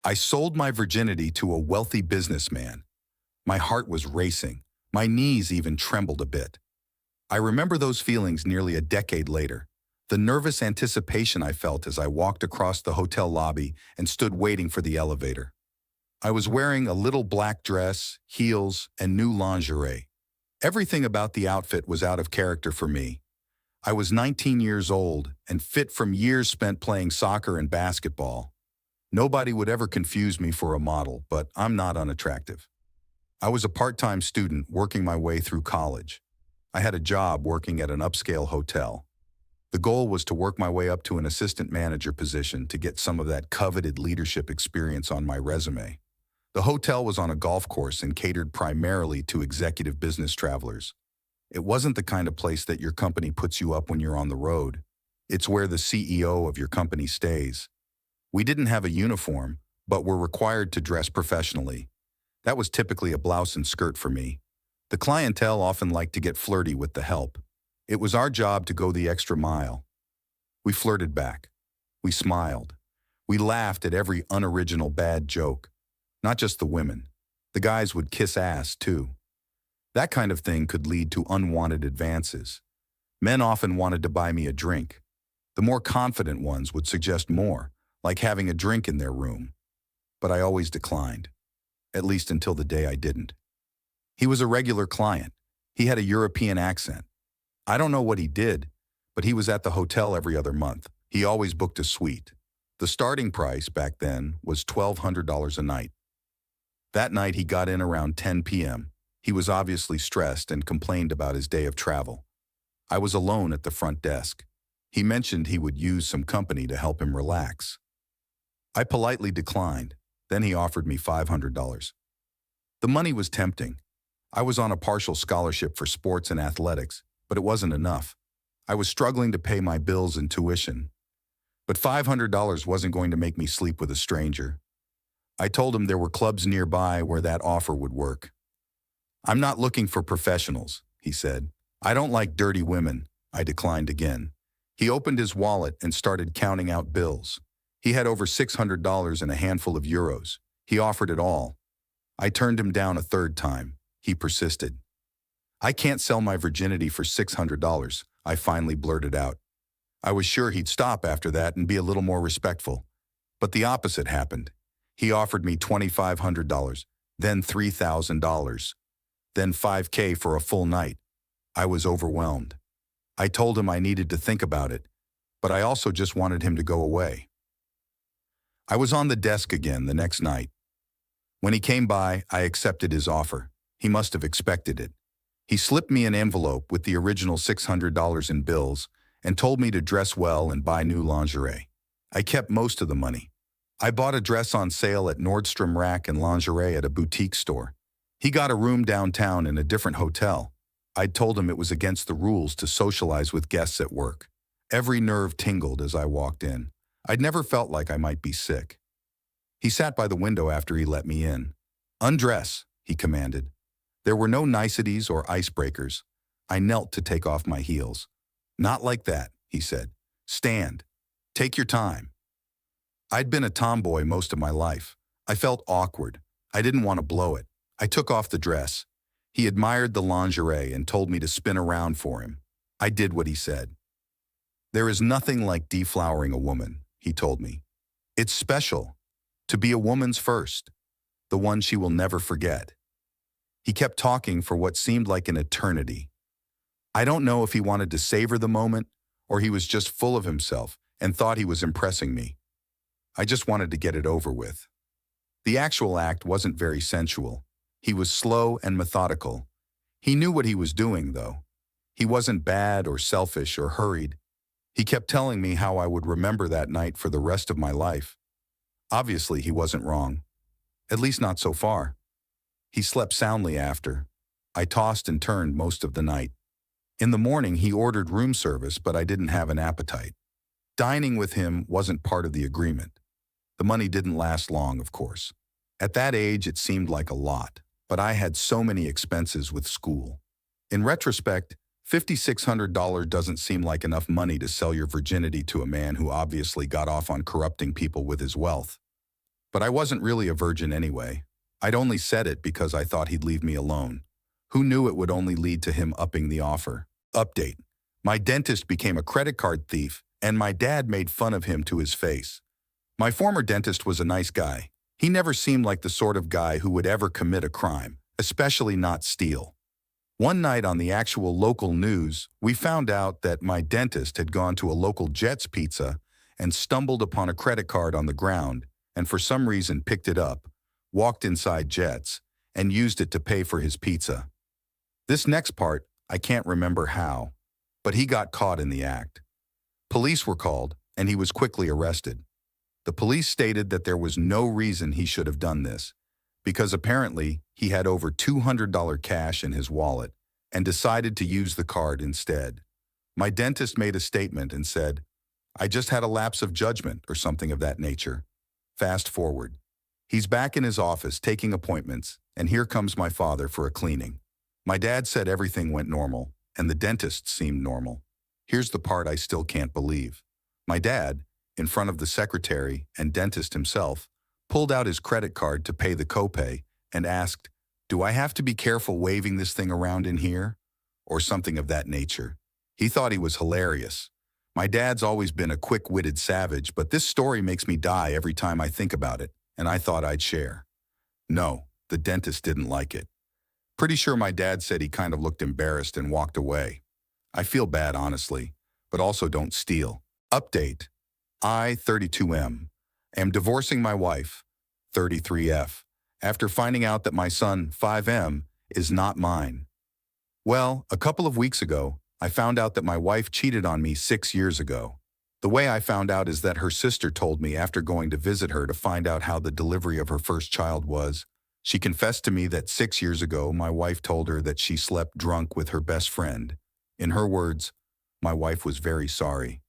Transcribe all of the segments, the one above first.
I sold my virginity to a wealthy businessman. My heart was racing. My knees even trembled a bit. I remember those feelings nearly a decade later. The nervous anticipation I felt as I walked across the hotel lobby and stood waiting for the elevator. I was wearing a little black dress, heels, and new lingerie. Everything about the outfit was out of character for me. I was 19 years old and fit from years spent playing soccer and basketball. Nobody would ever confuse me for a model, but I'm not unattractive. I was a part-time student working my way through college. I had a job working at an upscale hotel. The goal was to work my way up to an assistant manager position to get some of that coveted leadership experience on my resume. The hotel was on a golf course and catered primarily to executive business travelers. It wasn't the kind of place that your company puts you up when you're on the road. It's where the CEO of your company stays. We didn't have a uniform, but were required to dress professionally. That was typically a blouse and skirt for me. The clientele often liked to get flirty with the help. It was our job to go the extra mile. We flirted back. We smiled. We laughed at every unoriginal bad joke. Not just the women. The guys would kiss ass, too. That kind of thing could lead to unwanted advances. Men often wanted to buy me a drink. The more confident ones would suggest more, like having a drink in their room. But I always declined. At least until the day I didn't. He was a regular client. He had a European accent. I don't know what he did, but he was at the hotel every other month. He always booked a suite. The starting price back then was $1,200 a night. That night he got in around 10 p.m. He was obviously stressed and complained about his day of travel. I was alone at the front desk. He mentioned he would use some company to help him relax. I politely declined. Then he offered me $500. The money was tempting. I was on a partial scholarship for sports and athletics, but it wasn't enough. I was struggling to pay my bills and tuition. But $500 wasn't going to make me sleep with a stranger. I told him there were clubs nearby where that offer would work. "I'm not looking for professionals," he said. "I don't like dirty women." I declined again. He opened his wallet and started counting out bills. He had over $600 and a handful of euros. He offered it all. I turned him down a third time. He persisted. "I can't sell my virginity for $600, I finally blurted out. I was sure he'd stop after that and be a little more respectful. But the opposite happened. He offered me $2,500, then $3,000, then $5,000 for a full night. I was overwhelmed. I told him I needed to think about it, but I also just wanted him to go away. I was on the desk again the next night. When he came by, I accepted his offer. He must have expected it. He slipped me an envelope with the original $600 in bills and told me to dress well and buy new lingerie. I kept most of the money. I bought a dress on sale at Nordstrom Rack and lingerie at a boutique store. He got a room downtown in a different hotel. I'd told him it was against the rules to socialize with guests at work. Every nerve tingled as I walked in. I'd never felt like I might be sick. He sat by the window after he let me in. "Undress," he commanded. There were no niceties or icebreakers. I knelt to take off my heels. "Not like that," he said. "Stand. Take your time." I'd been a tomboy most of my life. I felt awkward. I didn't want to blow it. I took off the dress. He admired the lingerie and told me to spin around for him. I did what he said. "There is nothing like deflowering a woman," he told me. "It's special. To be a woman's first. The one she will never forget." He kept talking for what seemed like an eternity. I don't know if he wanted to savor the moment or he was just full of himself and thought he was impressing me. I just wanted to get it over with. The actual act wasn't very sensual. He was slow and methodical. He knew what he was doing, though. He wasn't bad or selfish or hurried. He kept telling me how I would remember that night for the rest of my life. Obviously, he wasn't wrong. At least not so far. He slept soundly after. I tossed and turned most of the night. In the morning, he ordered room service, but I didn't have an appetite. Dining with him wasn't part of the agreement. The money didn't last long, of course. At that age, it seemed like a lot, but I had so many expenses with school. In retrospect, $5,600 doesn't seem like enough money to sell your virginity to a man who obviously got off on corrupting people with his wealth. But I wasn't really a virgin anyway. I'd only said it because I thought he'd leave me alone. Who knew it would only lead to him upping the offer? Update. My dentist became a credit card thief, and my dad made fun of him to his face. My former dentist was a nice guy. He never seemed like the sort of guy who would ever commit a crime, especially not steal. One night on the actual local news, we found out that my dentist had gone to a local Jets Pizza and stumbled upon a credit card on the ground and for some reason picked it up, walked inside Jets, and used it to pay for his pizza. This next part, I can't remember how, but he got caught in the act. Police were called, and he was quickly arrested. The police stated that there was no reason he should have done this, because apparently he had over $200 cash in his wallet and decided to use the card instead. My dentist made a statement and said, "I just had a lapse of judgment," or something of that nature. Fast forward. He's back in his office taking appointments, and here comes my father for a cleaning. My dad said everything went normal, and the dentist seemed normal. Here's the part I still can't believe. My dad, in front of the secretary and dentist himself, pulled out his credit card to pay the copay and asked, "Do I have to be careful waving this thing around in here?" Or something of that nature. He thought he was hilarious. My dad's always been a quick-witted savage, but this story makes me die every time I think about it, and I thought I'd share. No, the dentist didn't like it. Pretty sure my dad said he kind of looked embarrassed and walked away. I feel bad, honestly, but also don't steal. Update. I, 32M, am divorcing my wife, 33F, after finding out that my son, 5M, is not mine. Well, a couple of weeks ago, I found out that my wife cheated on me 6 years ago. The way I found out is that her sister told me after going to visit her to find out how the delivery of her first child was. She confessed to me that 6 years ago, my wife told her that she slept drunk with her best friend. In her words, my wife was very sorry.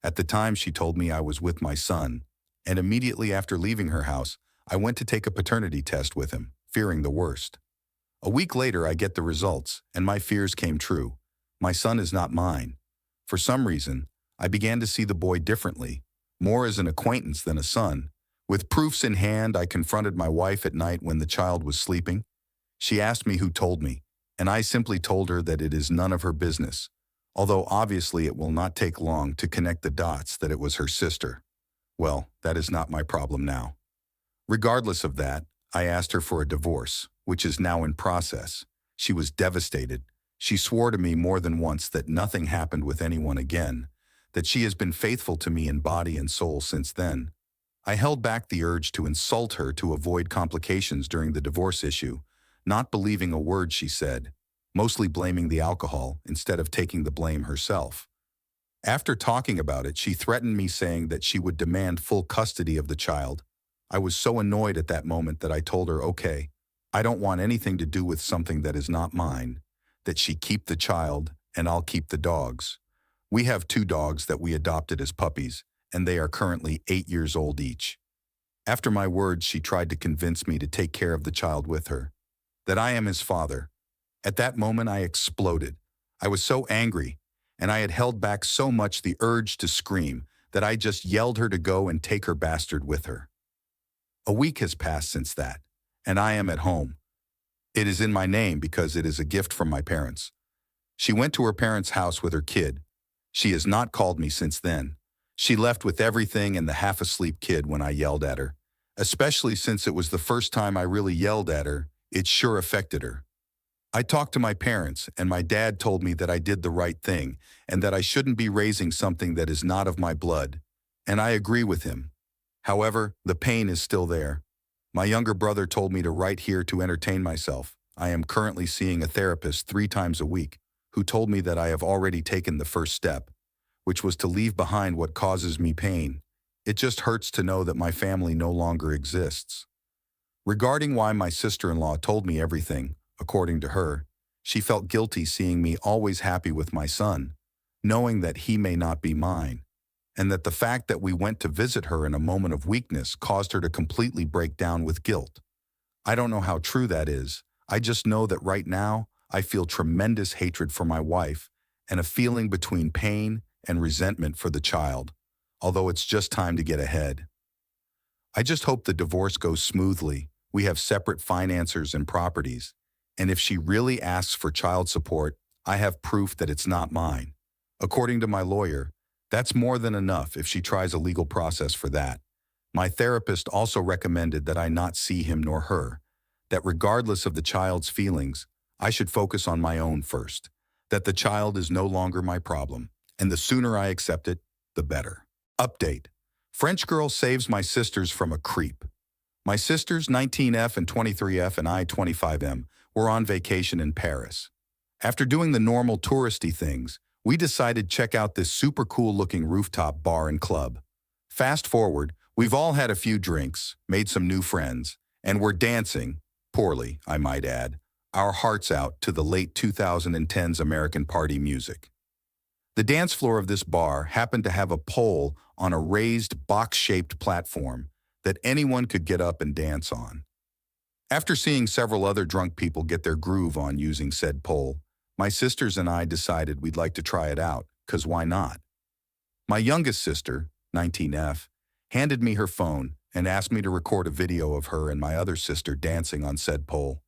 At the time, she told me I was with my son, and immediately after leaving her house, I went to take a paternity test with him, fearing the worst. A week later, I get the results, and my fears came true. My son is not mine. For some reason, I began to see the boy differently, more as an acquaintance than a son. With proofs in hand, I confronted my wife at night when the child was sleeping. She asked me who told me, and I simply told her that it is none of her business, although obviously it will not take long to connect the dots that it was her sister. Well, that is not my problem now. Regardless of that, I asked her for a divorce, which is now in process. She was devastated. She swore to me more than once that nothing happened with anyone again, that she has been faithful to me in body and soul since then. I held back the urge to insult her to avoid complications during the divorce issue, not believing a word she said, mostly blaming the alcohol instead of taking the blame herself. After talking about it, she threatened me saying that she would demand full custody of the child. I was so annoyed at that moment that I told her, okay, I don't want anything to do with something that is not mine, that she keep the child and I'll keep the dogs. We have 2 dogs that we adopted as puppies, and they are currently 8 years old each. After my words, she tried to convince me to take care of the child with her, that I am his father. At that moment, I exploded. I was so angry, and I had held back so much the urge to scream that I just yelled her to go and take her bastard with her. A week has passed since that, and I am at home. It is in my name because it is a gift from my parents. She went to her parents' house with her kid. She has not called me since then. She left with everything and the half-asleep kid when I yelled at her. Especially since it was the first time I really yelled at her, it sure affected her. I talked to my parents, and my dad told me that I did the right thing and that I shouldn't be raising something that is not of my blood. And I agree with him. However, the pain is still there. My younger brother told me to write here to entertain myself. I am currently seeing a therapist 3 times a week, who told me that I have already taken the first step, which was to leave behind what causes me pain. It just hurts to know that my family no longer exists. Regarding why my sister-in-law told me everything, according to her, she felt guilty seeing me always happy with my son, knowing that he may not be mine, and that the fact that we went to visit her in a moment of weakness caused her to completely break down with guilt. I don't know how true that is. I just know that right now, I feel tremendous hatred for my wife and a feeling between pain and resentment for the child, although it's just time to get ahead. I just hope the divorce goes smoothly. We have separate financiers and properties. And if she really asks for child support, I have proof that it's not mine. According to my lawyer, that's more than enough if she tries a legal process for that. My therapist also recommended that I not see him nor her, that regardless of the child's feelings, I should focus on my own first, that the child is no longer my problem, and the sooner I accept it, the better. Update. French girl saves my sisters from a creep. My sisters, 19F and 23F and I, 25M, were on vacation in Paris. After doing the normal touristy things, we decided to check out this super cool looking rooftop bar and club. Fast forward, we've all had a few drinks, made some new friends, and we're dancing, poorly, I might add, our hearts out to the late 2010s American party music. The dance floor of this bar happened to have a pole on a raised box-shaped platform that anyone could get up and dance on. After seeing several other drunk people get their groove on using said pole, my sisters and I decided we'd like to try it out, 'cause why not? My youngest sister, 19F, handed me her phone and asked me to record a video of her and my other sister dancing on said pole.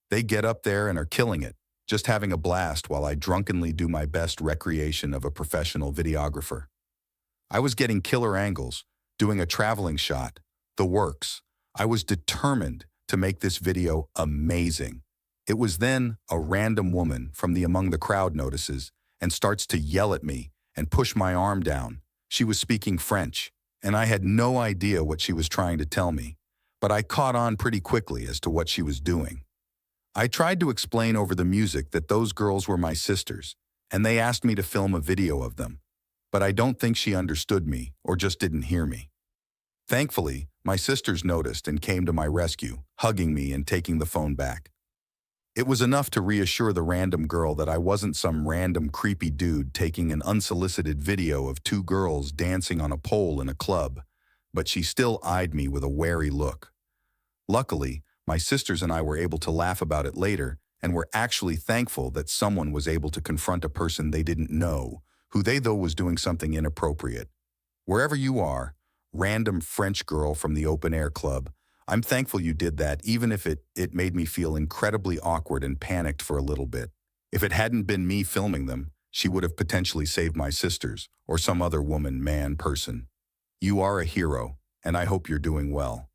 They get up there and are killing it, just having a blast while I drunkenly do my best recreation of a professional videographer. I was getting killer angles, doing a traveling shot, the works. I was determined to make this video amazing. It was then a random woman from the among the crowd notices and starts to yell at me and push my arm down. She was speaking French, and I had no idea what she was trying to tell me, but I caught on pretty quickly as to what she was doing. I tried to explain over the music that those girls were my sisters, and they asked me to film a video of them, but I don't think she understood me or just didn't hear me. Thankfully, my sisters noticed and came to my rescue, hugging me and taking the phone back. It was enough to reassure the random girl that I wasn't some random creepy dude taking an unsolicited video of two girls dancing on a pole in a club, but she still eyed me with a wary look. Luckily, my sisters and I were able to laugh about it later and were actually thankful that someone was able to confront a person they didn't know, who they though was doing something inappropriate. Wherever you are, random French girl from the open-air club, I'm thankful you did that, even if it made me feel incredibly awkward and panicked for a little bit. If it hadn't been me filming them, she would have potentially saved my sisters or some other woman, man, person. You are a hero, and I hope you're doing well.